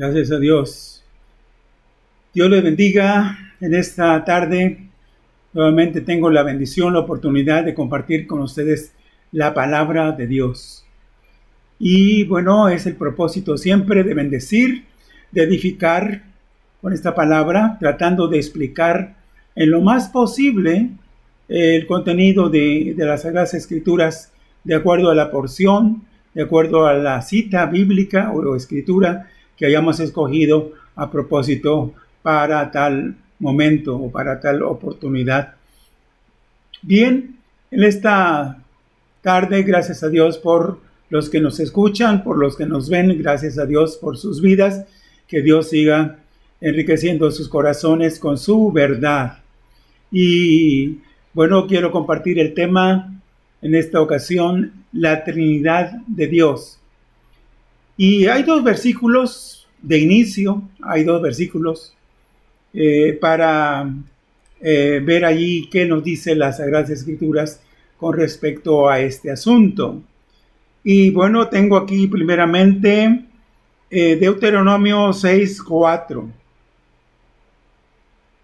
Gracias a Dios. Dios les bendiga en esta tarde. Nuevamente tengo la bendición, la oportunidad de compartir con ustedes la palabra de Dios. Y bueno, es el propósito siempre de bendecir, de edificar con esta palabra, tratando de explicar en lo más posible el contenido de las Sagradas Escrituras de acuerdo a la porción, de acuerdo a la cita bíblica o escritura que hayamos escogido a propósito para tal momento o para tal oportunidad. Bien, en esta tarde, gracias a Dios por los que nos escuchan, por los que nos ven, gracias a Dios por sus vidas, que Dios siga enriqueciendo sus corazones con su verdad. Y bueno, quiero compartir el tema en esta ocasión, la Trinidad de Dios. Y hay dos versículos de inicio, para ver allí qué nos dice las Sagradas Escrituras con respecto a este asunto. Y bueno, tengo aquí primeramente Deuteronomio 6:4,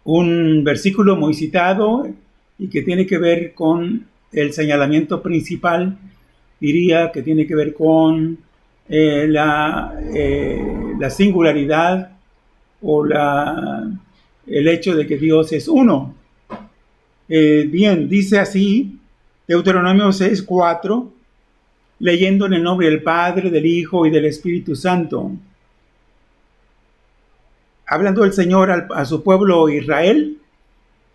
un versículo muy citado y que tiene que ver con el señalamiento principal, diría que tiene que ver con la singularidad o el hecho de que Dios es uno. Bien, dice así, Deuteronomio 6:4, leyendo en el nombre del Padre, del Hijo y del Espíritu Santo. Hablando el Señor a su pueblo Israel,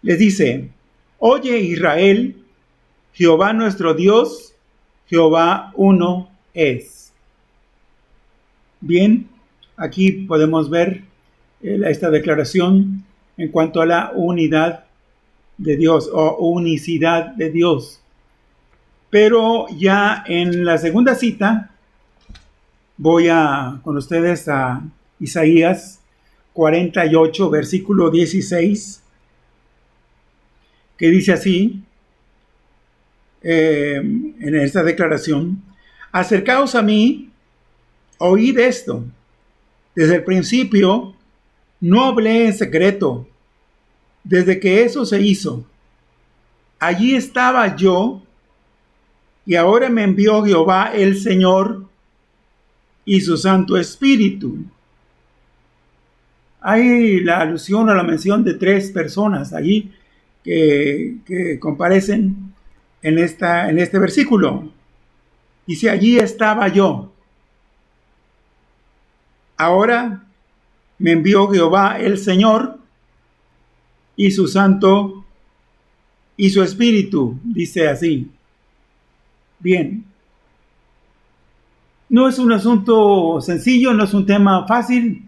les dice: Oye Israel, Jehová nuestro Dios, Jehová uno es. Bien, aquí podemos ver esta declaración en cuanto a la unidad de Dios o unicidad de Dios. Pero ya en la segunda cita voy con ustedes a Isaías 48, versículo 16, que dice así, en esta declaración: acercaos a mí, oíd esto. Desde el principio no hablé en secreto, desde que eso se hizo. Allí estaba yo, y ahora me envió Jehová el Señor y su Santo Espíritu. Hay la alusión o la mención de tres personas allí que comparecen en este versículo. Dice: allí estaba yo. Ahora me envió Jehová el Señor y su Santo y su Espíritu. Dice así. Bien. No es un asunto sencillo, no es un tema fácil.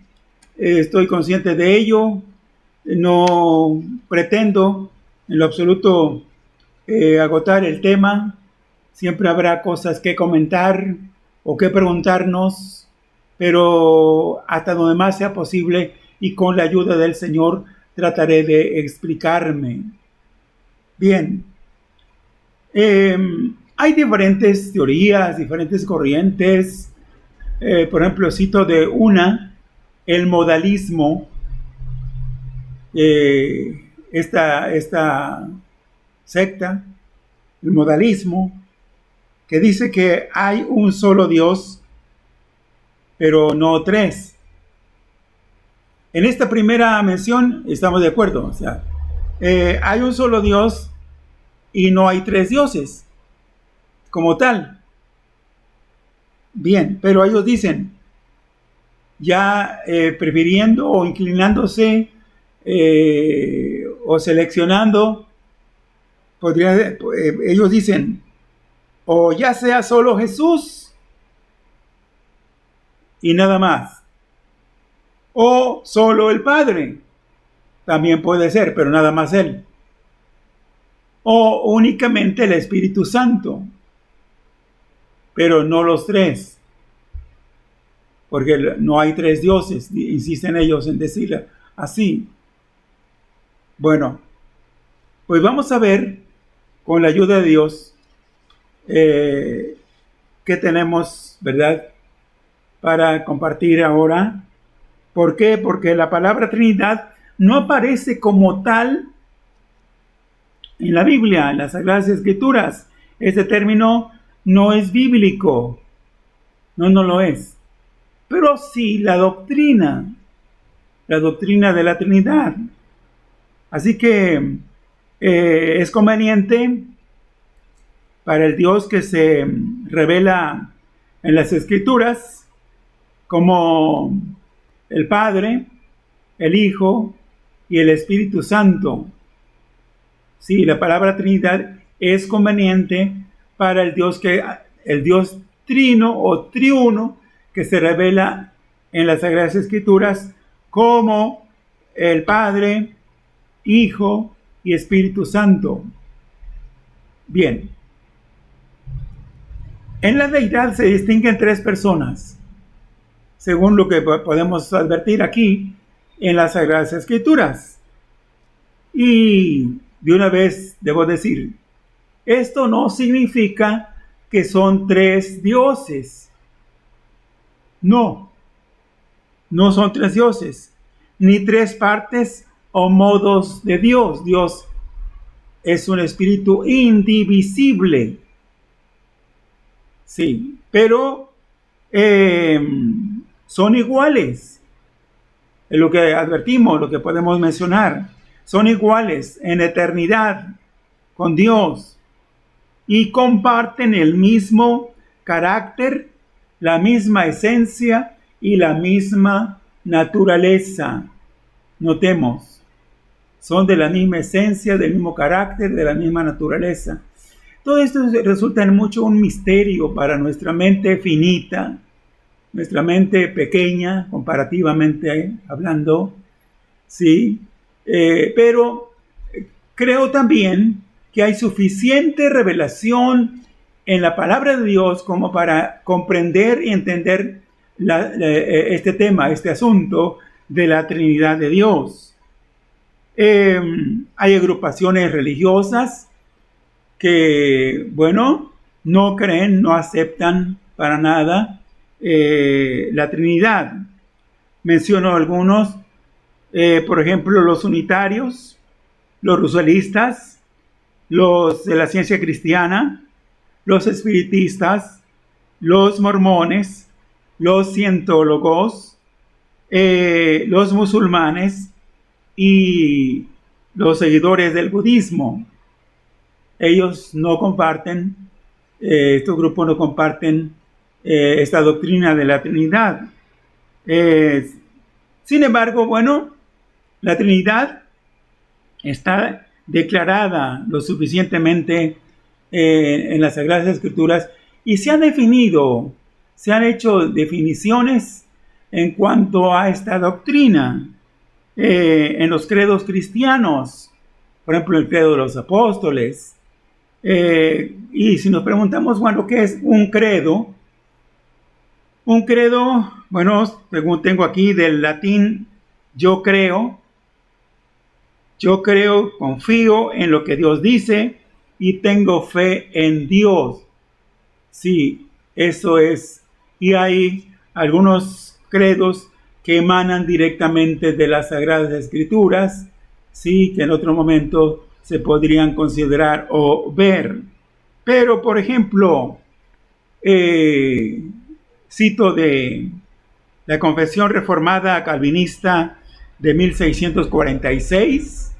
Estoy consciente de ello. No pretendo en lo absoluto agotar el tema. Siempre habrá cosas que comentar o que preguntarnos, pero hasta donde más sea posible y con la ayuda del Señor trataré de explicarme. Bien, hay diferentes teorías, diferentes corrientes. Por ejemplo, cito de una, el modalismo. Esta secta, el modalismo, que dice que hay un solo Dios, pero no tres. En esta primera mención estamos de acuerdo, o sea, hay un solo Dios y no hay tres dioses como tal. Bien, pero ellos dicen, ya prefiriendo o inclinándose o seleccionando, ellos dicen, o ya sea solo Jesús y nada más, o solo el Padre, también puede ser, pero nada más Él, o únicamente el Espíritu Santo, pero no los tres, porque no hay tres dioses, insisten ellos en decir así. Bueno, pues vamos a ver con la ayuda de Dios qué tenemos, ¿verdad?, para compartir ahora ¿Por qué? Porque la palabra Trinidad no aparece como tal en la Biblia, en las Sagradas Escrituras. Este término no es bíblico, no lo es. Pero sí la doctrina de la Trinidad. Así que es conveniente para el Dios que se revela en las Escrituras como el Padre, el Hijo y el Espíritu Santo. Sí, la palabra Trinidad es conveniente para el Dios trino o triuno que se revela en las Sagradas Escrituras como el Padre, Hijo y Espíritu Santo. Bien, en la deidad se distinguen tres personas, según lo que podemos advertir aquí en las Sagradas Escrituras. Y de una vez debo decir, esto no significa que son tres dioses. No son tres dioses, ni tres partes o modos de Dios. Dios es un espíritu indivisible. Sí, pero son iguales. Es lo que advertimos, lo que podemos mencionar. Son iguales en eternidad con Dios y comparten el mismo carácter, la misma esencia y la misma naturaleza. Notemos, son de la misma esencia, del mismo carácter, de la misma naturaleza. Todo esto resulta en mucho un misterio para nuestra mente finita, nuestra mente pequeña, comparativamente hablando, ¿sí? Pero creo también que hay suficiente revelación en la palabra de Dios como para comprender y entender este tema, este asunto de la Trinidad de Dios. Hay agrupaciones religiosas que, no creen, no aceptan para nada la Trinidad. Menciono algunos, por ejemplo, los unitarios, los russellistas, los de la ciencia cristiana, los espiritistas, los mormones, los cientólogos, los musulmanes y los seguidores del budismo. Ellos no comparten, estos grupos no comparten esta doctrina de la Trinidad. Sin embargo, la Trinidad está declarada lo suficientemente en las Sagradas Escrituras y se han hecho definiciones en cuanto a esta doctrina en los credos cristianos, por ejemplo, el credo de los apóstoles. Y si nos preguntamos, ¿qué es un credo? Un credo, según tengo aquí del latín, yo creo, confío en lo que Dios dice y tengo fe en Dios. Sí, eso es. Y hay algunos credos que emanan directamente de las Sagradas Escrituras, sí, que en otro momento se podrían considerar o ver. Pero, por ejemplo, cito de la Confesión Reformada Calvinista de 1646,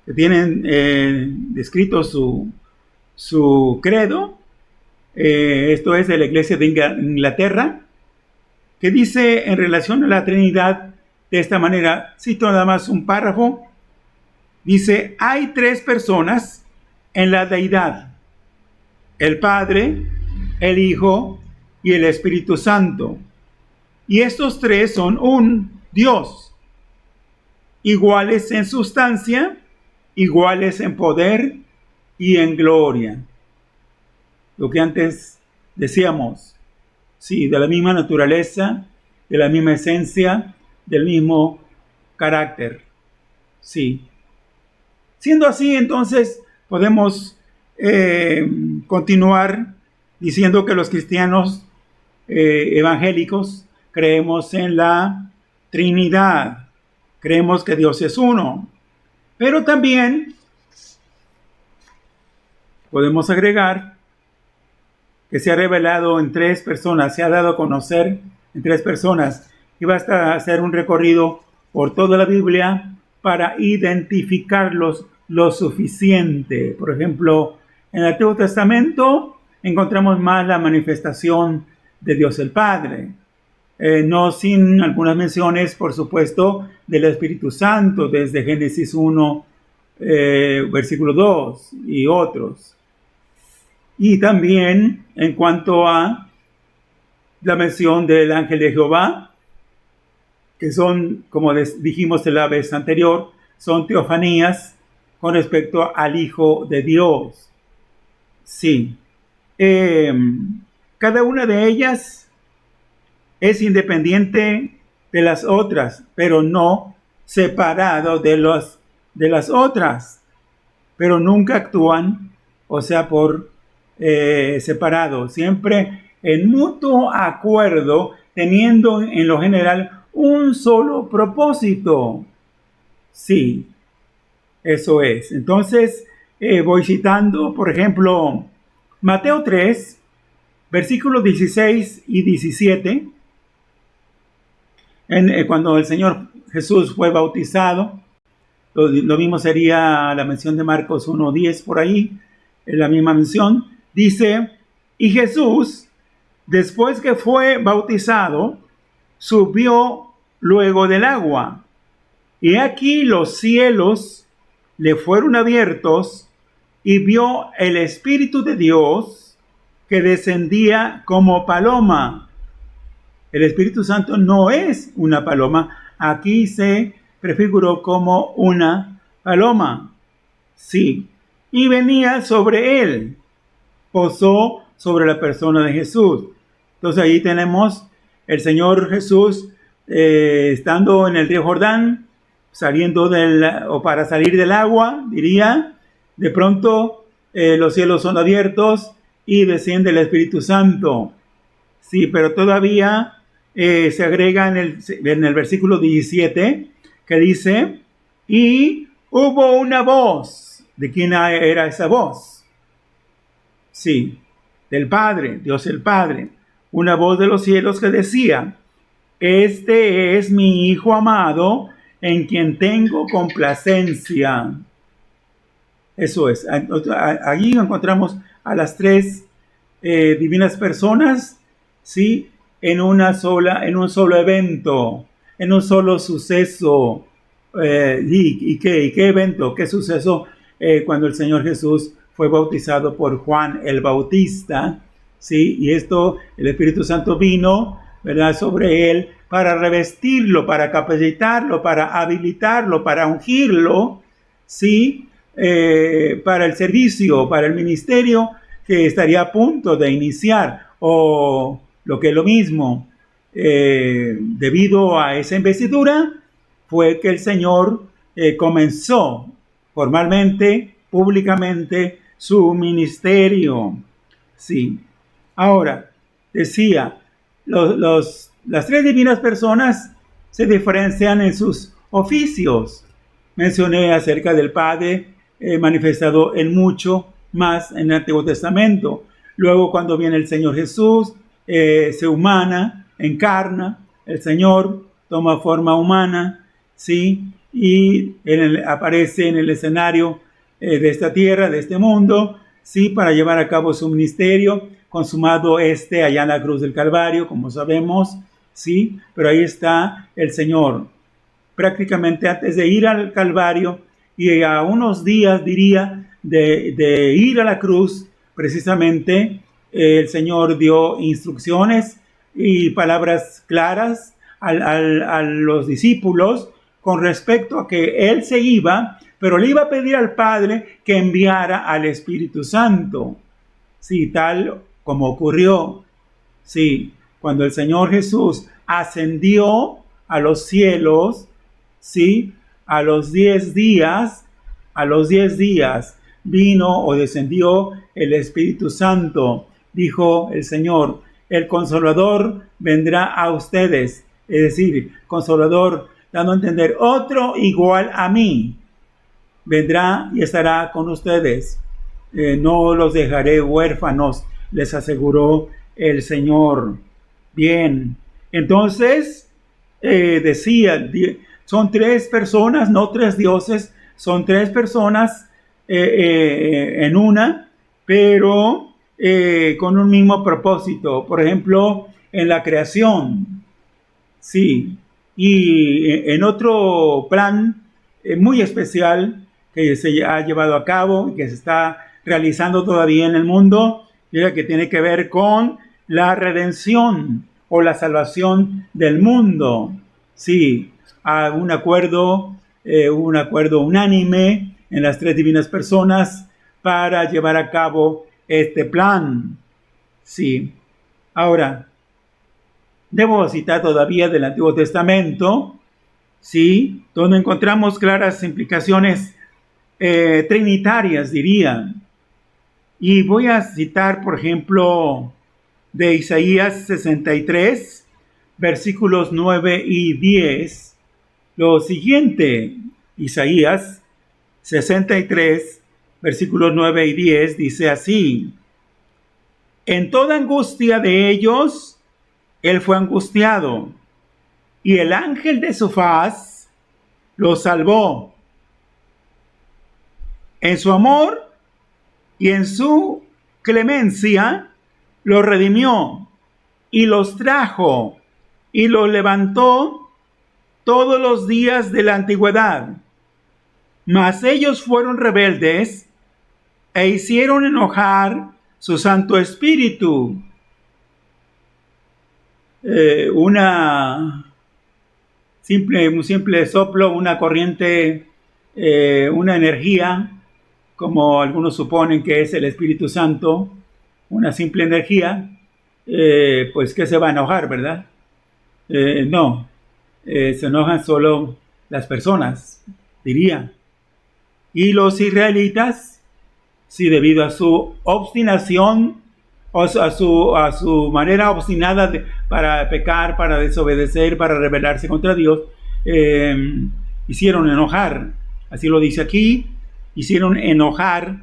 que tienen descrito su credo, esto es de la Iglesia de Inglaterra, que dice en relación a la Trinidad de esta manera, cito nada más un párrafo, dice, hay tres personas en la deidad, el Padre, el Hijo y el Espíritu Santo, y estos tres son un Dios, iguales en sustancia, iguales en poder y en gloria. Lo que antes decíamos, sí, de la misma naturaleza, de la misma esencia, del mismo carácter. Sí. Siendo así, entonces, podemos continuar diciendo que los cristianos evangélicos creemos en la Trinidad. Creemos que Dios es uno. Pero también podemos agregar que se ha revelado en 3 personas, se ha dado a conocer en 3 personas. Y basta hacer un recorrido por toda la Biblia para identificarlos lo suficiente. Por ejemplo, en el Antiguo Testamento encontramos más la manifestación de Dios el Padre. No sin algunas menciones, por supuesto, del Espíritu Santo, desde Génesis 1, versículo 2 y otros. Y también en cuanto a la mención del ángel de Jehová, que son, como dijimos la vez anterior, son teofanías con respecto al Hijo de Dios. Sí. Cada una de ellas es independiente de las otras, pero no separado de las otras, pero nunca actúan, o sea, por separado, siempre en mutuo acuerdo, teniendo en lo general un solo propósito. Sí, eso es. Entonces, voy citando, por ejemplo, Mateo 3, versículos 16 y 17, cuando el Señor Jesús fue bautizado. Lo mismo sería la mención de Marcos 1:10 por ahí, la misma mención. Dice, y Jesús, después que fue bautizado, subió luego del agua. Y aquí los cielos le fueron abiertos y vio el Espíritu de Dios que descendía como paloma. El Espíritu Santo no es una paloma. Aquí se prefiguró como una paloma. Sí. Y venía sobre él. Posó sobre la persona de Jesús. Entonces ahí tenemos el Señor Jesús estando en el río Jordán, para salir del agua, diría. De pronto los cielos son abiertos y desciende el Espíritu Santo. Sí, pero todavía se agrega en el versículo 17 que dice, y hubo una voz. ¿De quién era esa voz? Sí, del Padre, Dios el Padre. Una voz de los cielos que decía, este es mi Hijo amado, en quien tengo complacencia. Eso es. Allí encontramos a las 3 divinas personas, ¿sí? En un solo evento, en un solo suceso. ¿Y qué evento? ¿Qué suceso? Cuando el Señor Jesús fue bautizado por Juan el Bautista, ¿sí? Y esto, el Espíritu Santo vino, ¿verdad?, sobre él para revestirlo, para capacitarlo, para habilitarlo, para ungirlo, ¿sí? Para el servicio, para el ministerio que estaría a punto de iniciar, o lo que es lo mismo, debido a esa investidura, fue que el Señor comenzó formalmente, públicamente, su ministerio. Sí. Ahora, decía, las 3 divinas personas se diferencian en sus oficios. Mencioné acerca del Padre, manifestado en mucho más en el Antiguo Testamento. Luego, cuando viene el Señor Jesús, se humana, encarna, el Señor toma forma humana, ¿sí? Y aparece en el escenario de esta tierra, de este mundo, ¿sí? Para llevar a cabo su ministerio, consumado allá en la cruz del Calvario, como sabemos, ¿sí? Pero ahí está el Señor, prácticamente antes de ir al Calvario, y a unos días, diría, de ir a la cruz, precisamente, el Señor dio instrucciones y palabras claras a los discípulos con respecto a que Él se iba, pero le iba a pedir al Padre que enviara al Espíritu Santo. Sí, tal como ocurrió. Sí, cuando el Señor Jesús ascendió a los cielos, sí, a los 10 días vino o descendió el Espíritu Santo. Dijo el Señor, el Consolador vendrá a ustedes, es decir, Consolador, dando a entender, otro igual a mí vendrá y estará con ustedes. No los dejaré huérfanos, les aseguró el Señor. Bien, entonces decía, son tres personas, no tres dioses, son tres personas en una, pero con un mismo propósito. Por ejemplo, en la creación, sí, y en otro plan muy especial que se ha llevado a cabo y que se está realizando todavía en el mundo, que tiene que ver con la redención o la salvación del mundo. Sí, a un acuerdo unánime en las tres divinas personas para llevar a cabo este plan. Sí. Ahora, debo citar todavía del Antiguo Testamento, sí, donde encontramos claras implicaciones trinitarias, diría. Y voy a citar, por ejemplo, de Isaías 63, versículos 9 y 10, lo siguiente. Isaías 63, versículos 9 y 10, dice así: en toda angustia de ellos, él fue angustiado, y el ángel de su faz lo salvó. En su amor y en su clemencia los redimió y los trajo y los levantó todos los días de la antigüedad. Mas ellos fueron rebeldes e hicieron enojar su Santo Espíritu. Un simple soplo, una corriente, una energía, como algunos suponen que es el Espíritu Santo, una simple energía, pues que se va a enojar, ¿verdad? No, se enojan solo las personas, diría. Y los israelitas, sí, debido a su obstinación, o a su manera obstinada para pecar, para desobedecer, para rebelarse contra Dios, hicieron enojar, así lo dice aquí, hicieron enojar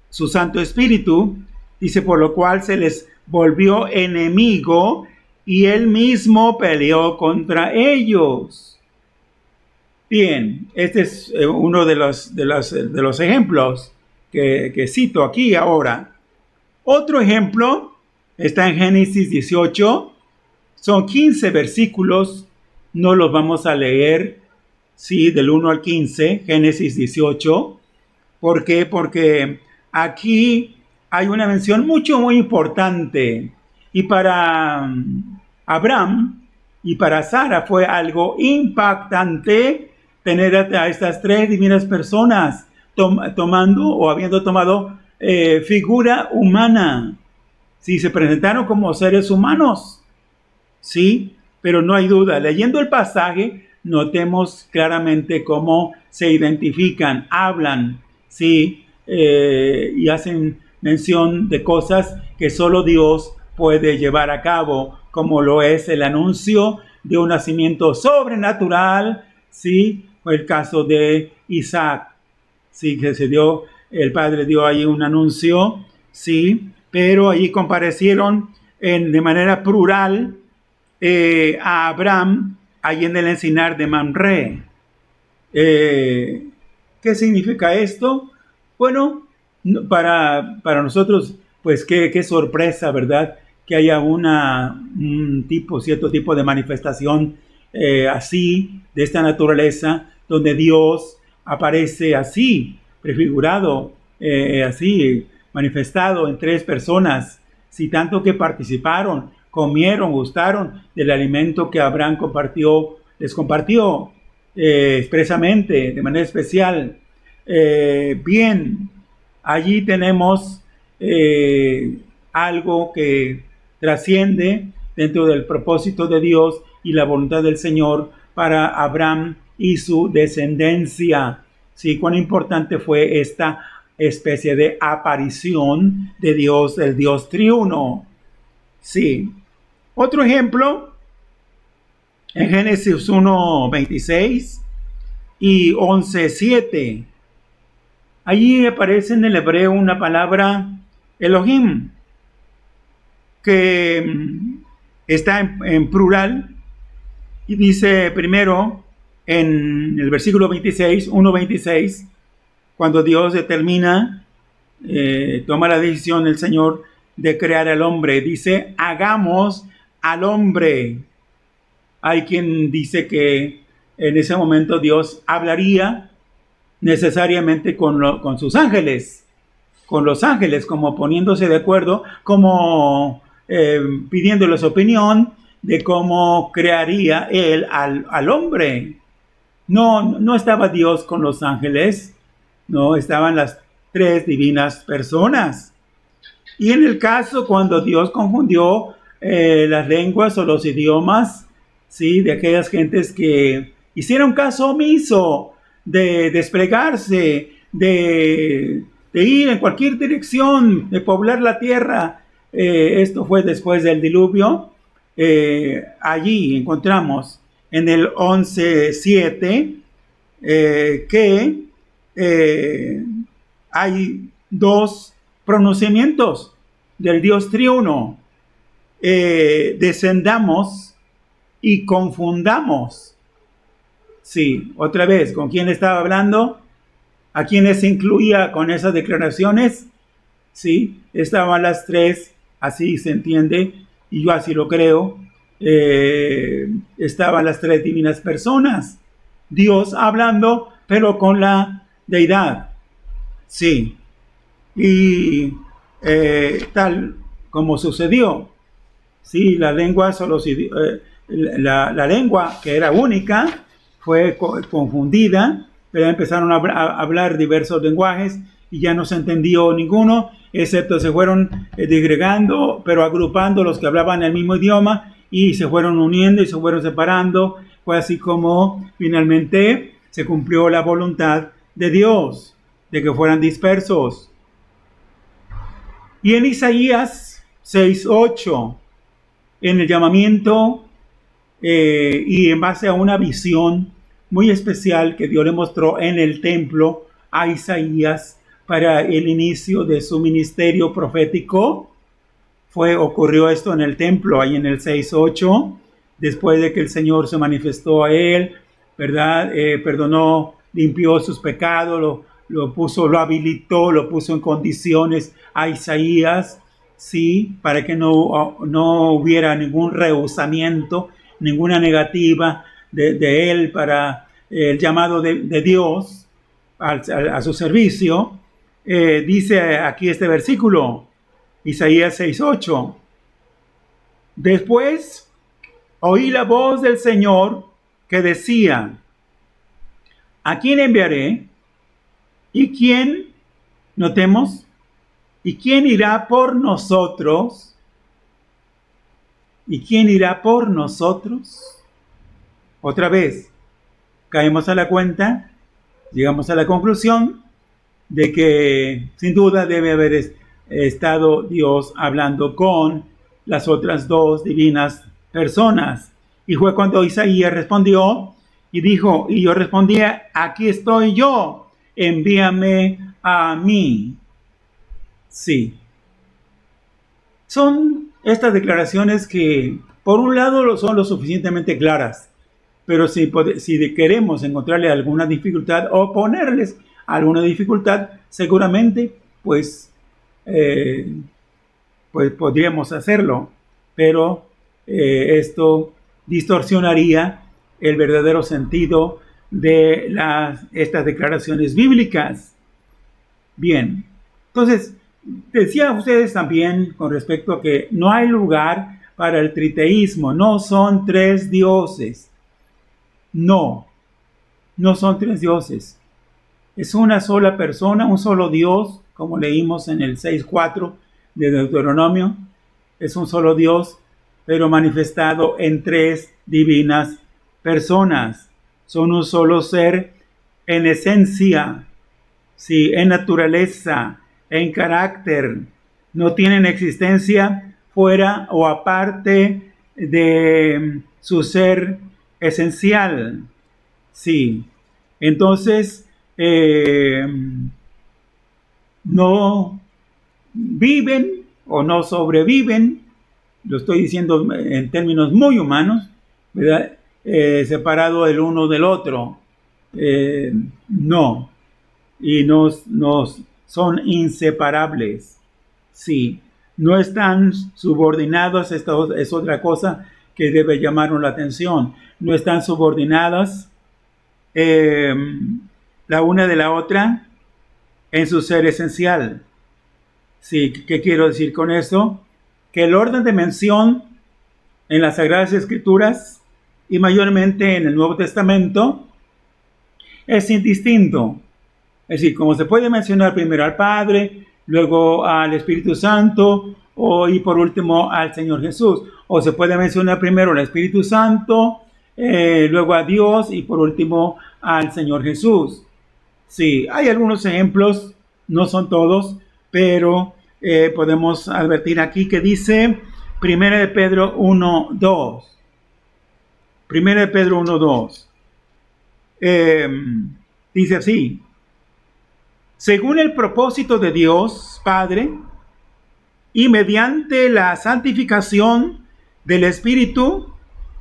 su Santo Espíritu, dice, por lo cual se les volvió enemigo y él mismo peleó contra ellos. Bien, este es uno de los ejemplos que cito aquí ahora. Otro ejemplo está en Génesis 18, son 15 versículos, no los vamos a leer, sí, del 1 al 15, Génesis 18. ¿Por qué? Porque aquí hay una mención muy importante, y para Abraham y para Sara fue algo impactante tener a estas tres divinas personas tomando o habiendo tomado figura humana. Sí, se presentaron como seres humanos, sí, pero no hay duda. Leyendo el pasaje, notemos claramente cómo se identifican, hablan, sí, y hacen mención de cosas que solo Dios puede llevar a cabo, como lo es el anuncio de un nacimiento sobrenatural, sí, o el caso de Isaac, sí, que el padre dio ahí un anuncio, sí, pero allí comparecieron de manera plural a Abraham allí en el encinar de Mamre. ¿Qué significa esto? Bueno, para nosotros, pues qué sorpresa, ¿verdad? Que haya cierto tipo de manifestación así, de esta naturaleza, donde Dios aparece así, prefigurado, así, manifestado en tres personas, si tanto que participaron, comieron, gustaron del alimento que Abraham les compartió expresamente, de manera especial. Bien, allí tenemos algo que trasciende dentro del propósito de Dios y la voluntad del Señor para Abraham y su descendencia. Sí, cuán importante fue esta especie de aparición de Dios, el Dios triuno. Sí. Otro ejemplo en Génesis 1:26 y 11:7. Allí aparece en el hebreo una palabra Elohim, que está en plural, y dice primero en el versículo 26, 1:26, cuando Dios determina, toma la decisión el Señor de crear al hombre, dice, hagamos al hombre. Hay quien dice que en ese momento Dios hablaría necesariamente con sus ángeles, con los ángeles, como poniéndose de acuerdo, como pidiéndoles opinión de cómo crearía él al hombre. No estaba Dios con los ángeles, no, estaban las tres divinas personas. Y en el caso cuando Dios confundió las lenguas o los idiomas, ¿sí?, de aquellas gentes que hicieron caso omiso de desplegarse, de ir en cualquier dirección, de poblar la tierra, esto fue después del diluvio. Allí encontramos en el 11:7 que hay dos pronunciamientos del Dios triuno. Descendamos y confundamos. Sí, otra vez, ¿con quién estaba hablando? ¿A quiénes incluía con esas declaraciones? Sí, estaban las tres, así se entiende, y yo así lo creo. Estaban las tres divinas personas, Dios hablando, pero con la deidad. Sí, y tal como sucedió. Sí, la lengua la lengua que era única fue confundida, pero empezaron a hablar diversos lenguajes y ya no se entendió ninguno, excepto se fueron disgregando, pero agrupando los que hablaban el mismo idioma y se fueron uniendo y se fueron separando. Fue así como finalmente se cumplió la voluntad de Dios, de que fueran dispersos. Y en Isaías 6:8, en el llamamiento y en base a una visión muy especial que Dios le mostró en el templo a Isaías para el inicio de su ministerio profético, ocurrió esto en el templo, ahí en el 6:8, después de que el Señor se manifestó a él, ¿verdad? Perdonó, limpió sus pecados, lo habilitó, lo puso en condiciones a Isaías, sí, para que no hubiera ningún rehusamiento, ninguna negativa de él para el llamado de Dios a su servicio. Dice aquí este versículo, Isaías 6:8, después oí la voz del Señor que decía, ¿a quién enviaré? ¿Y quién, notemos, y quién irá por nosotros? ¿Y quién irá por nosotros? Otra vez, caemos a la cuenta, llegamos a la conclusión de que sin duda debe haber estado Dios hablando con las otras dos divinas personas. Y fue cuando Isaías respondió y dijo, y yo respondía, aquí estoy yo, envíame a mí. Sí. Son estas declaraciones que, por un lado, son lo suficientemente claras, pero si queremos encontrarle alguna dificultad o ponerles alguna dificultad, seguramente, pues podríamos hacerlo, pero esto distorsionaría el verdadero sentido de estas declaraciones bíblicas. Bien, entonces, decía ustedes también con respecto a que no hay lugar para el triteísmo, no son tres dioses. No son tres dioses. Es una sola persona, un solo Dios, como leímos en el 6:4 de Deuteronomio. Es un solo Dios, pero manifestado en tres divinas personas. Son un solo ser en esencia, sí, en naturaleza, en carácter. No tienen existencia fuera o aparte de su ser esencial. Sí. Entonces, no viven o no sobreviven, lo estoy diciendo en términos muy humanos, ¿verdad? Separado el uno del otro. No. Y nos son inseparables. Sí. No están subordinados, esto es otra cosa que debe llamarnos la atención. No están subordinadas la una de la otra en su ser esencial. Sí, ¿qué quiero decir con eso? Que el orden de mención en las Sagradas Escrituras y mayormente en el Nuevo Testamento es indistinto. Es decir, como se puede mencionar primero al Padre, luego al Espíritu Santo y por último al Señor Jesús. O se puede mencionar primero al Espíritu Santo, luego a Dios y por último al Señor Jesús. Sí, hay algunos ejemplos, no son todos, pero podemos advertir aquí que dice 1 de Pedro 1:2. 1 de Pedro 1:2. Dice así: según el propósito de Dios Padre y mediante la santificación del Espíritu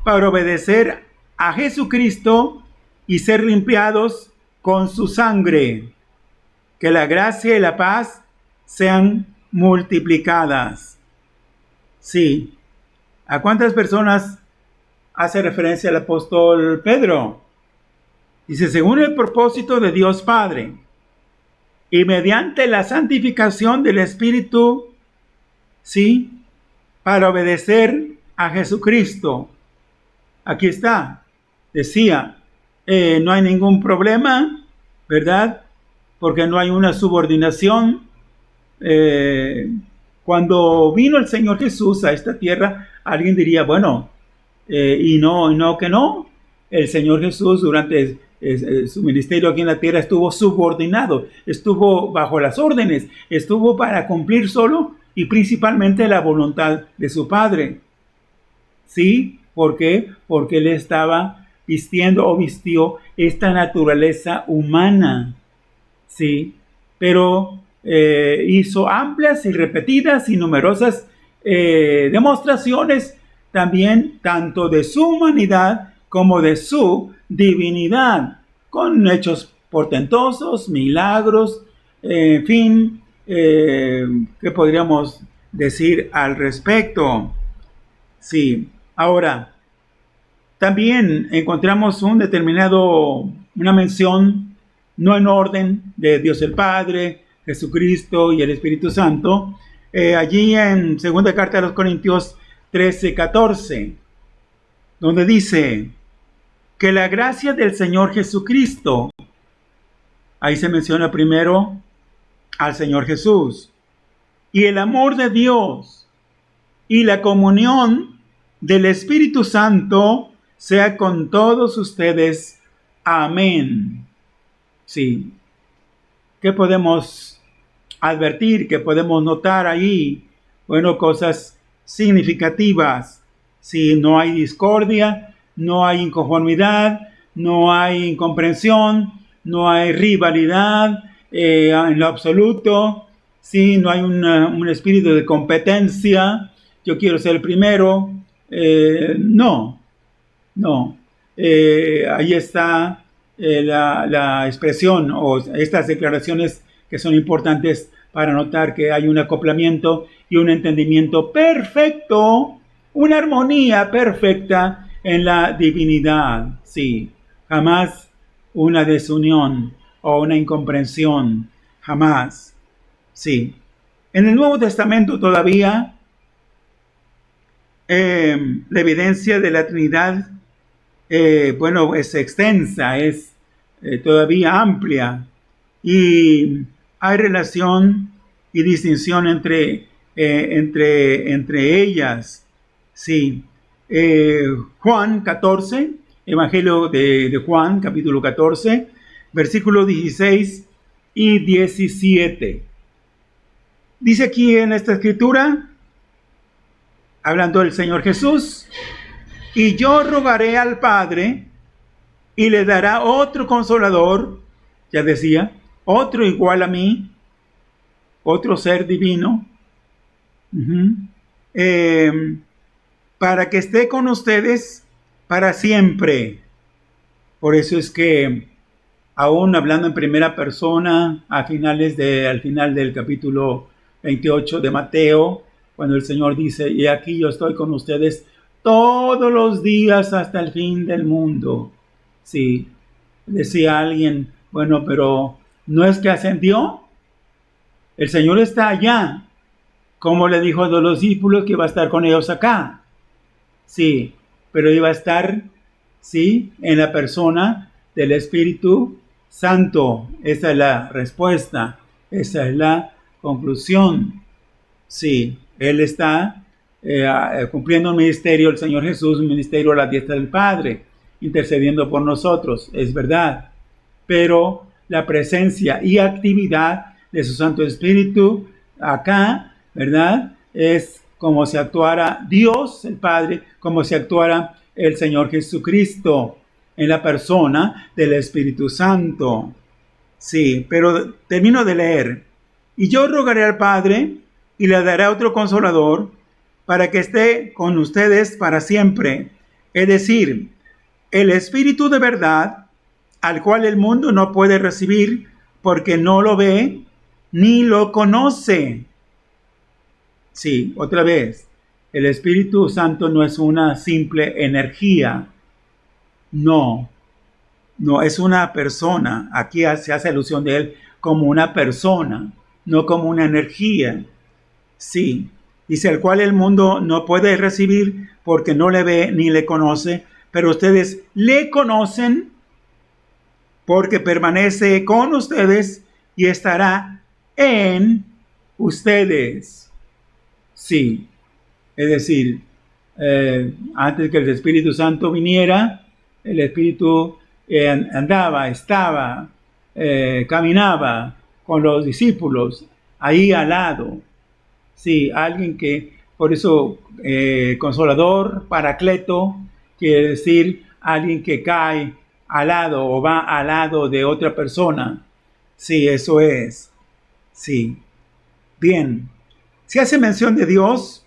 para obedecer a Jesucristo y ser limpiados con su sangre. Que la gracia y la paz sean multiplicadas. Sí. ¿A cuántas personas hace referencia el apóstol Pedro? Dice, según el propósito de Dios Padre y mediante la santificación del Espíritu, sí, para obedecer a Jesucristo. Aquí está. Decía, no hay ningún problema, ¿verdad? Porque no hay una subordinación. Cuando vino el Señor Jesús a esta tierra, alguien diría, bueno, y no que no. El Señor Jesús durante su ministerio aquí en la tierra estuvo subordinado, estuvo bajo las órdenes, estuvo para cumplir solo y principalmente la voluntad de su Padre. ¿Sí? ¿Por qué? Porque Él estaba vistió esta naturaleza humana. Sí, pero hizo amplias y repetidas y numerosas demostraciones también tanto de su humanidad como de su divinidad, con hechos portentosos, milagros, en fin, ¿qué podríamos decir al respecto? Sí, ahora, también encontramos una mención, no en orden, de Dios el Padre, Jesucristo y el Espíritu Santo, allí en segunda carta de los Corintios 13:14, donde dice que la gracia del Señor Jesucristo, ahí se menciona primero al Señor Jesús, y el amor de Dios y la comunión del Espíritu Santo sea con todos ustedes. Amén. Sí. ¿Qué podemos advertir? ¿Qué podemos notar ahí? Bueno, cosas significativas. Si no hay discordia, no hay inconformidad, no hay incomprensión, no hay rivalidad en lo absoluto. Sí, no hay un espíritu de competencia. Yo quiero ser el primero. No. Ahí está la expresión o estas declaraciones que son importantes para notar que hay un acoplamiento y un entendimiento perfecto, una armonía perfecta en la divinidad. Sí, jamás una desunión o una incomprensión, jamás. Sí. En el Nuevo Testamento todavía la evidencia de la Trinidad es extensa, es todavía amplia y hay relación y distinción entre ellas. Sí. Juan 14, Evangelio de Juan, capítulo 14, versículos 16 y 17. Dice aquí en esta escritura, hablando del Señor Jesús, Y yo rogaré al Padre y le dará otro consolador, ya decía, otro igual a mí, otro ser divino, para que esté con ustedes para siempre. Por eso es que, aún hablando en primera persona, al final del capítulo 28 de Mateo, cuando el Señor dice, y aquí yo estoy con ustedes todos los días hasta el fin del mundo. Sí, decía alguien, bueno, pero ¿no es que ascendió? El Señor está allá, como le dijo a los discípulos que iba a estar con ellos acá. Sí, pero iba a estar, sí, en la persona del Espíritu Santo. Esa es la respuesta, esa es la conclusión. Sí, Él está cumpliendo un ministerio, el Señor Jesús, un ministerio a la diestra del Padre, intercediendo por nosotros, es verdad. Pero la presencia y actividad de su Santo Espíritu acá, ¿verdad? Es como si actuara Dios, el Padre, como si actuara el Señor Jesucristo en la persona del Espíritu Santo. Sí, pero termino de leer. Y yo rogaré al Padre y le daré otro consolador para que esté con ustedes para siempre. Es decir, el Espíritu de verdad, al cual el mundo no puede recibir porque no lo ve ni lo conoce. Sí, otra vez, el Espíritu Santo no es una simple energía. No, es una persona. Aquí se hace alusión de él como una persona, no como una energía. Sí, dice, al cual el mundo no puede recibir porque no le ve ni le conoce, pero ustedes le conocen porque permanece con ustedes y estará en ustedes. Sí, es decir, antes que el Espíritu Santo viniera, el Espíritu andaba, estaba, caminaba con los discípulos ahí al lado. Sí, alguien que, por eso, consolador, paracleto, quiere decir alguien que cae al lado o va al lado de otra persona. Sí, eso es. Sí. Bien. Se hace mención de Dios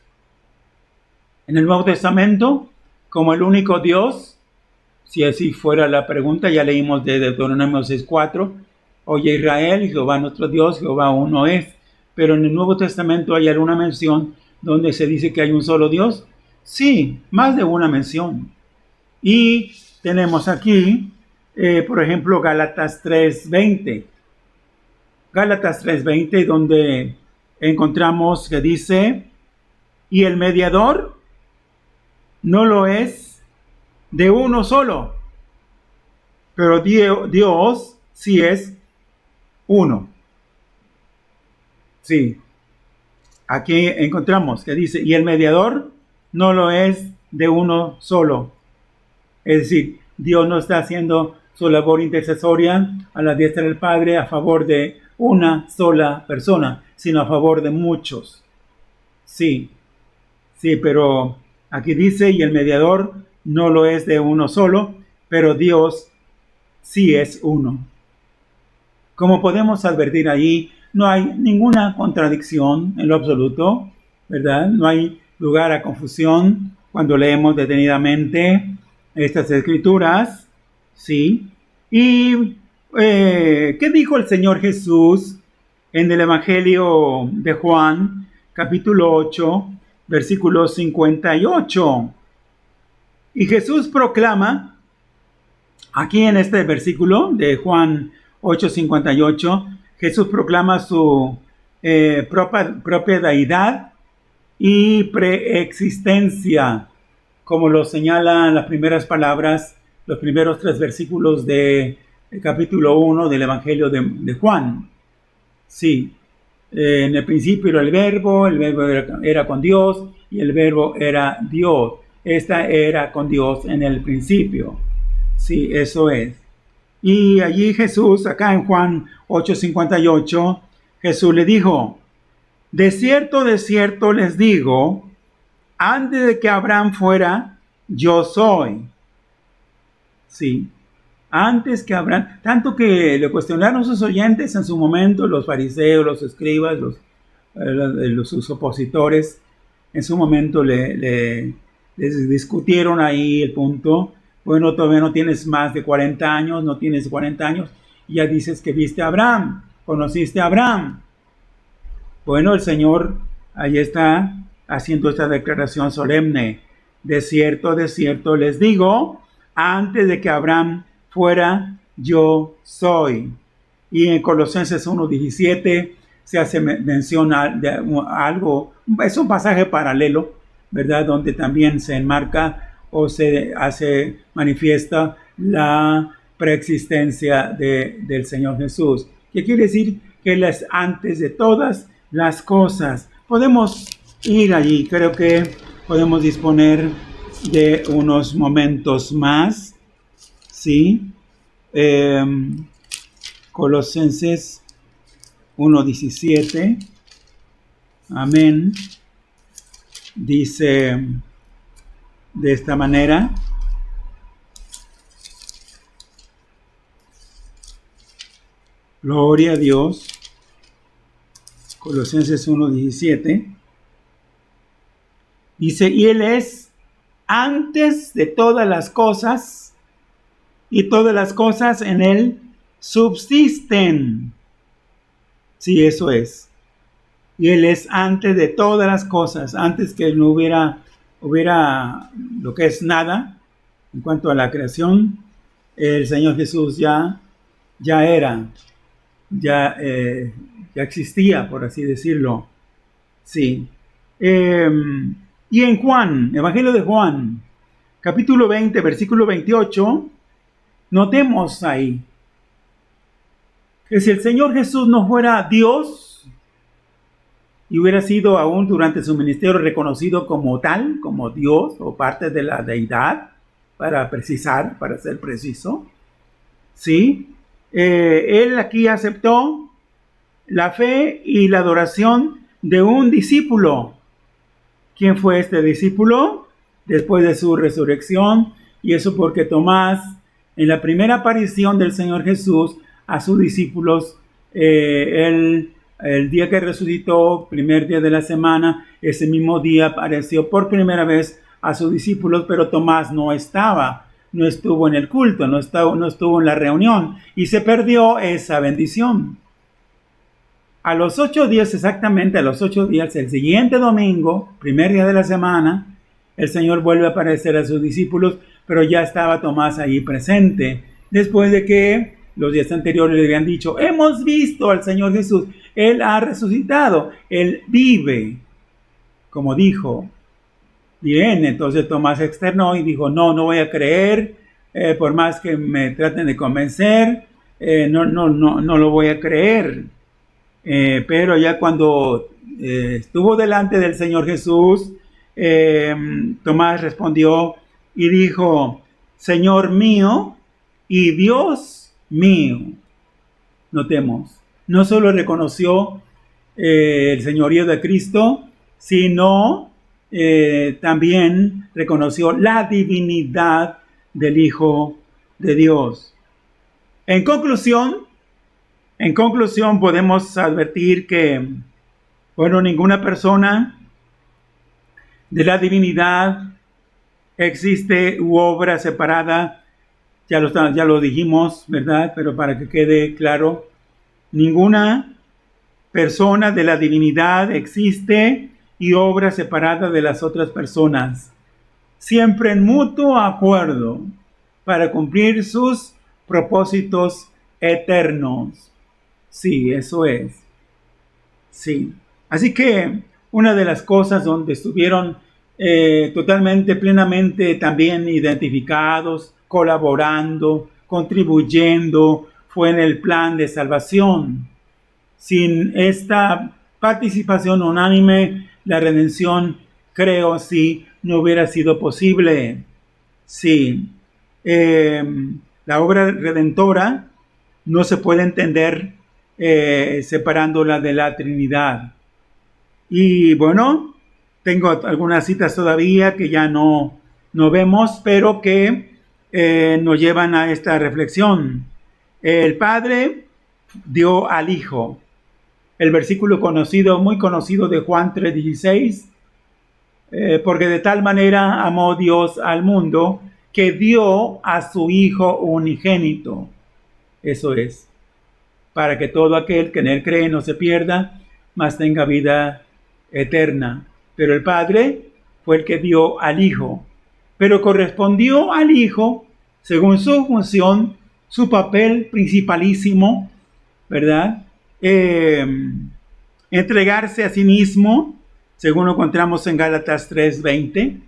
en el Nuevo Testamento como el único Dios. Si así fuera la pregunta, ya leímos de Deuteronomio 6:4. Oye Israel, Jehová nuestro Dios, Jehová uno es. Pero en el Nuevo Testamento hay alguna mención donde se dice que hay un solo Dios. Sí, más de una mención. Y tenemos aquí, por ejemplo, Gálatas 3:20. Gálatas 3:20, donde encontramos que dice, y el mediador no lo es de uno solo, pero Dios sí es uno. Sí, aquí encontramos que dice, y el mediador no lo es de uno solo. Es decir, Dios no está haciendo su labor intercesoria a la diestra del Padre a favor de una sola persona, sino a favor de muchos. Sí, pero aquí dice, y el mediador no lo es de uno solo, pero Dios sí es uno. Como podemos advertir ahí, no hay ninguna contradicción en lo absoluto, ¿verdad? No hay lugar a confusión cuando leemos detenidamente estas escrituras, ¿sí? Y ¿qué dijo el Señor Jesús en el Evangelio de Juan, capítulo 8, versículo 58? Y Jesús proclama, aquí en este versículo de Juan 8:58, Jesús proclama su propia deidad y preexistencia, como lo señalan las primeras palabras, los primeros 3 versículos del capítulo 1 del Evangelio de Juan. Sí, en el principio era el verbo era con Dios y el verbo era Dios. Esta era con Dios en el principio. Sí, eso es. Y allí Jesús, acá en Juan 8:58, Jesús le dijo, de cierto les digo, antes de que Abraham fuera, yo soy. Sí. Antes que Abraham, tanto que le cuestionaron sus oyentes en su momento, los fariseos, los escribas, sus opositores, en su momento les discutieron ahí el punto. Bueno, todavía no tienes más de 40 años, no tienes 40 años, y ya dices que viste a Abraham, conociste a Abraham. Bueno, el Señor ahí está haciendo esta declaración solemne. De cierto les digo, antes de que Abraham fuera, yo soy. Y en Colosenses 1:17 se hace mención de algo, es un pasaje paralelo, ¿verdad? Donde también se enmarca o se hace manifiesta la preexistencia del Señor Jesús. ¿Qué quiere decir? Que Él es antes de todas las cosas. Podemos ir allí, creo que podemos disponer de unos momentos más, ¿sí? Colosenses 1:17, amén, dice de esta manera: gloria a Dios. Colosenses 1:17 dice: y Él es antes de todas las cosas, y todas las cosas en Él subsisten. Sí, eso es. Y Él es antes de todas las cosas, antes que no hubiera lo que es nada en cuanto a la creación. El Señor Jesús ya era, ya existía, por así decirlo. Sí. Y en Juan, Evangelio de Juan, capítulo 20, versículo 28, notemos ahí que si el Señor Jesús no fuera Dios y hubiera sido aún durante su ministerio reconocido como tal, como Dios o parte de la deidad, para ser preciso, ¿sí? Él aquí aceptó la fe y la adoración de un discípulo. ¿Quién fue este discípulo? Después de su resurrección, y eso porque Tomás, en la primera aparición del Señor Jesús a sus discípulos, el día que resucitó, primer día de la semana, ese mismo día apareció por primera vez a sus discípulos, pero Tomás no estuvo en el culto, no estuvo en la reunión, y se perdió esa bendición. A los 8 días, exactamente a los 8 días, el siguiente domingo, primer día de la semana, el Señor vuelve a aparecer a sus discípulos, pero ya estaba Tomás ahí presente, después de que los días anteriores le habían dicho: hemos visto al Señor Jesús, Él ha resucitado, Él vive, como dijo. Bien, entonces Tomás externó y dijo: no voy a creer, por más que me traten de convencer, no lo voy a creer. Pero ya cuando estuvo delante del Señor Jesús, Tomás respondió y dijo: Señor mío y Dios mío. Notemos, no solo reconoció el señorío de Cristo, sino también reconoció la divinidad del Hijo de Dios. En conclusión, podemos advertir que, ninguna persona de la divinidad existe u obra separada. Ya lo dijimos, ¿verdad? Pero para que quede claro, ninguna persona de la divinidad existe y obra separada de las otras personas, siempre en mutuo acuerdo para cumplir sus propósitos eternos. Sí, eso es. Sí. Así que una de las cosas donde estuvieron totalmente, plenamente también identificados, colaborando, contribuyendo, fue en el plan de salvación. Sin esta participación unánime, la redención, creo, sí, no hubiera sido posible. Sí. La obra redentora no se puede entender separándola de la Trinidad. Y bueno, tengo algunas citas todavía que ya no no vemos, pero que nos llevan a esta reflexión. El Padre dio al Hijo. El versículo conocido, muy conocido de Juan 3:16, porque de tal manera amó Dios al mundo que dio a su Hijo unigénito. Eso es, para que todo aquel que en él cree no se pierda, mas tenga vida eterna. Pero el Padre fue el que dio al Hijo, pero correspondió al Hijo, según su función, su papel principalísimo, ¿verdad? Entregarse a sí mismo, según lo encontramos en Gálatas 3:20.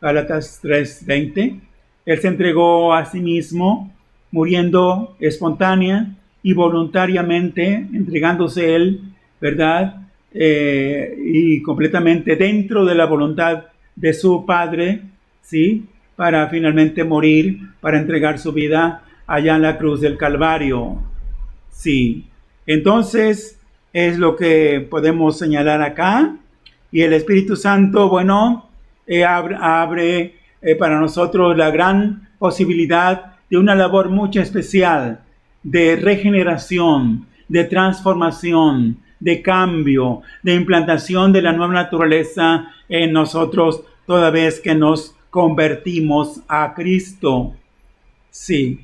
Gálatas 3:20. Él se entregó a sí mismo, muriendo espontánea y voluntariamente, entregándose él, ¿verdad? Y completamente dentro de la voluntad de su Padre, ¿sí? Para finalmente morir, para entregar su vida allá en la cruz del Calvario. Sí. Entonces, es lo que podemos señalar acá. Y el Espíritu Santo, bueno, abre para nosotros la gran posibilidad de una labor muy especial de regeneración, de transformación, de cambio, de implantación de la nueva naturaleza en nosotros toda vez que nos convertimos a Cristo. Sí.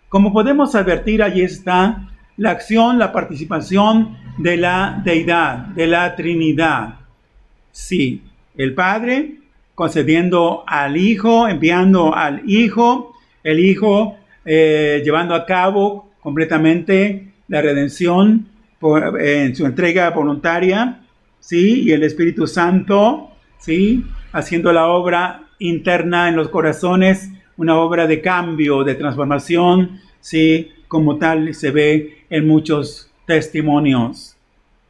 Como podemos advertir, allí está la acción, la participación de la deidad, de la Trinidad. Sí, el Padre concediendo al Hijo, enviando al Hijo, el Hijo llevando a cabo completamente la redención en su entrega voluntaria, ¿sí? Y el Espíritu Santo, ¿sí? Haciendo la obra interna en los corazones, una obra de cambio, de transformación, ¿sí? Como tal se ve en muchos testimonios.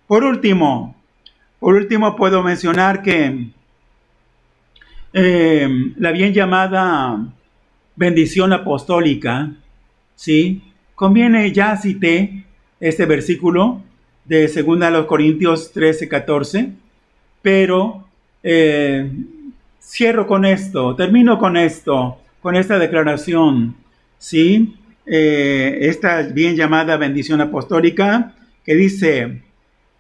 Por último, puedo mencionar que la bien llamada bendición apostólica, ¿sí? Conviene, ya cité este versículo de 2 Corintios 13:14, pero cierro con esto, termino con esto, con esta declaración, ¿sí? Esta bien llamada bendición apostólica que dice: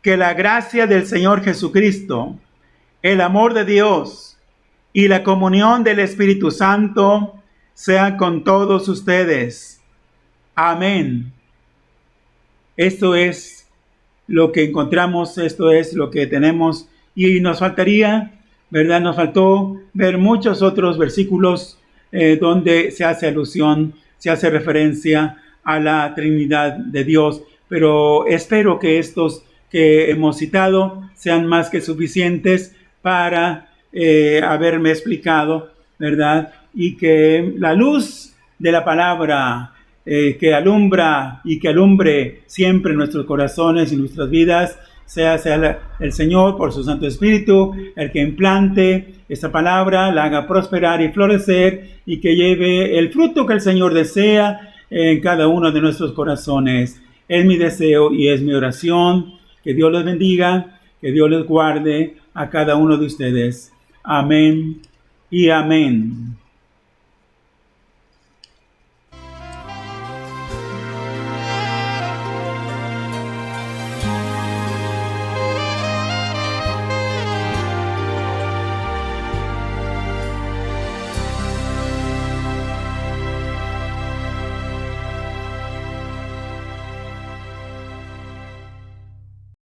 que la gracia del Señor Jesucristo, el amor de Dios y la comunión del Espíritu Santo sea con todos ustedes. Amén. Esto es lo que encontramos, esto es lo que tenemos, y nos faltaría, ¿verdad? Nos faltó ver muchos otros versículos donde se hace alusión, se hace referencia a la Trinidad de Dios, pero espero que estos que hemos citado sean más que suficientes para haberme explicado, ¿verdad? Y que la luz de la palabra que alumbra y que alumbre siempre nuestros corazones y nuestras vidas, sea el Señor por su Santo Espíritu el que implante esta palabra, la haga prosperar y florecer y que lleve el fruto que el Señor desea en cada uno de nuestros corazones. Es mi deseo y es mi oración. Que Dios les bendiga, que Dios les guarde a cada uno de ustedes. Amén y amén.